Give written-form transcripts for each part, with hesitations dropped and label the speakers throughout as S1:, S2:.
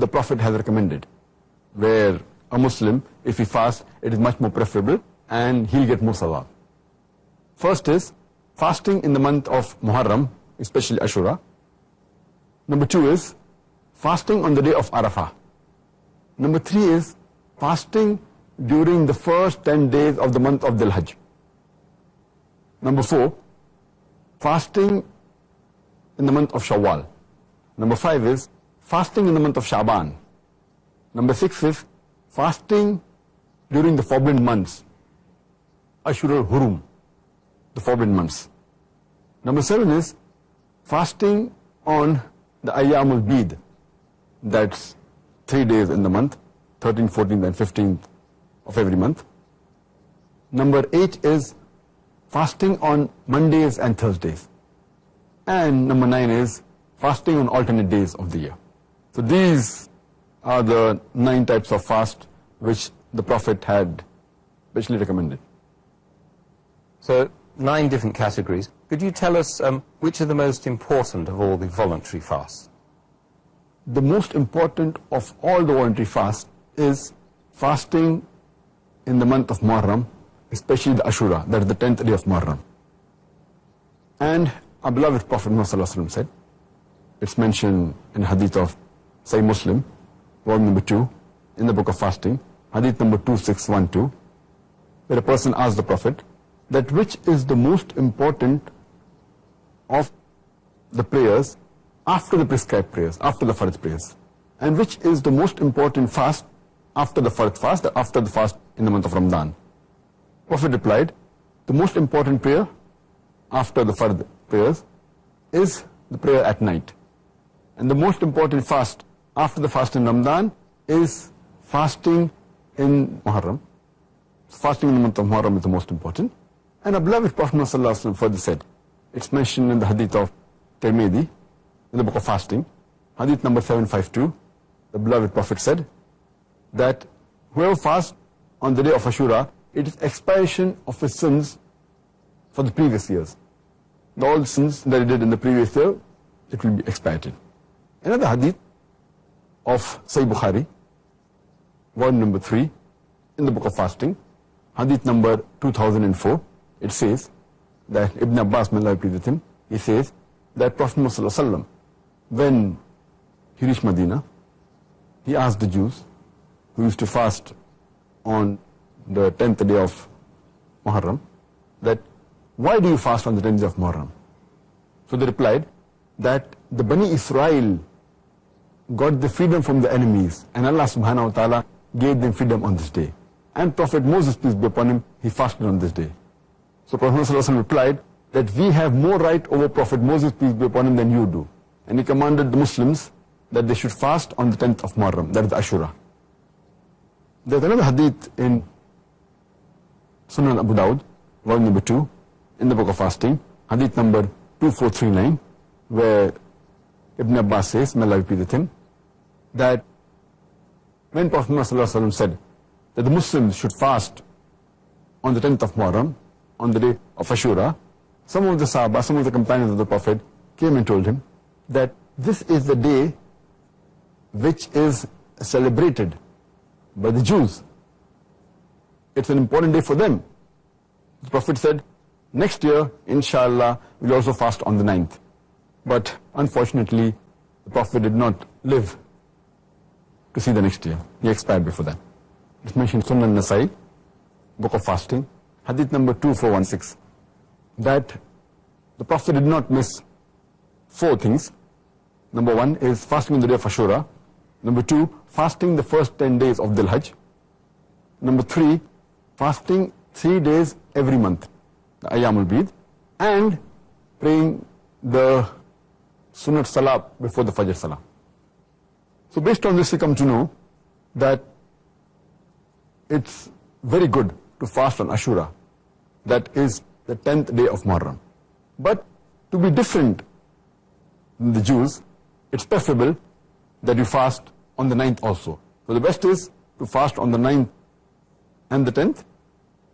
S1: the Prophet has recommended, where a Muslim, if he fasts, it is much more preferable and he'll get more sawab. First is fasting in the month of Muharram, especially Ashura. Number 2 is fasting on the day of Arafah. Number 3 is fasting during the first 10 days of the month of Dhul Hajj. Number 4, fasting in the month of Shawwal. Number 5 is fasting in the month of Shaban. Number 6 is fasting during the forbidden months, Ashura Hurum, the forbidden months. Number 7 is fasting on the Ayyamul Bid, that's 3 days in the month, 13th, 14th and 15th of every month. Number 8 is fasting on Mondays and Thursdays. And number 9 is fasting on alternate days of the year. So these are the 9 types of fast which the Prophet had specially recommended.
S2: So 9 different categories. Could you tell us which are the most important of all the voluntary fasts?
S1: The most important of all the voluntary fasts is fasting in the month of Muharram, especially the Ashura, that is the 10th day of Muharram. And our beloved Prophet Muhammad said, it's mentioned in hadith of Sahih Muslim, volume number 2, in the book of fasting, hadith number 2612, where a person asked the Prophet that which is the most important of the prayers after the prescribed prayers, after the Fard prayers, and which is the most important fast after the Fard fast, after the fast in the month of Ramadan. Prophet replied, the most important prayer after the Fard prayers is the prayer at night. And the most important fast after the fast in Ramadan is fasting in Muharram. Fasting in the month of Muharram is the most important. And our beloved Prophet ﷺ further said, it's mentioned in the hadith of Tirmidhi, in the book of fasting, hadith number 752, the beloved Prophet said that whoever fasts on the day of Ashura, it is expiation of his sins for the previous years. All the sins that he did in the previous year, it will be expiated. Another hadith of Sahih Bukhari, volume number 3, in the book of fasting, hadith number 2004, it says that Ibn Abbas, may Allah be with him, he says that Prophet Muhammad ﷺ, when he reached Medina, he asked the Jews who used to fast on the 10th day of Muharram, that why do you fast on the 10th day of Muharram? So they replied that the Bani Israel got the freedom from the enemies, and Allah subhanahu wa ta'ala gave them freedom on this day. And Prophet Moses, peace be upon him, he fasted on this day. So Prophet ﷺ replied that we have more right over Prophet Moses, peace be upon him, than you do. And he commanded the Muslims that they should fast on the 10th of Muharram, that is Ashura. There's another hadith in Sunan Abu Dawud, volume number 2, in the book of fasting, hadith number 2439, where Ibn Abbas says, may Allah be with him, that when Prophet Muhammad said that the Muslims should fast on the 10th of Muharram, on the day of Ashura, some of the Sahaba, some of the companions of the Prophet came and told him that this is the day which is celebrated by the Jews. It's an important day for them. The Prophet said, next year, inshallah, we'll also fast on the 9th. But unfortunately, the Prophet did not live to see the next year. He expired before that. It's mentioned in Sunan Nasai, book of fasting, hadith number 2416, that the Prophet did not miss 4 things. Number 1 is fasting on the day of Ashura. Number 2, fasting the first 10 days of Dhul Hajj. Number 3, fasting 3 days every month, the Ayyamul Bid, and praying the Sunnat Salah before the Fajr Salah. So based on this, we come to know that it's very good to fast on Ashura, that is the 10th day of Muharram. But to be different than the Jews, it's preferable that you fast on the 9th also. So the best is to fast on the 9th and the 10th.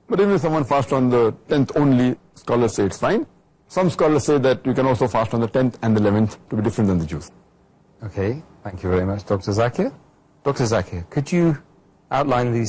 S1: But even if someone fasts on the 10th only, scholars say it's fine. Some scholars say that you can also fast on the 10th and the 11th to be different than the Jews.
S2: Okay, thank you very much, Dr. Zakir. Dr. Zakir, could you outline these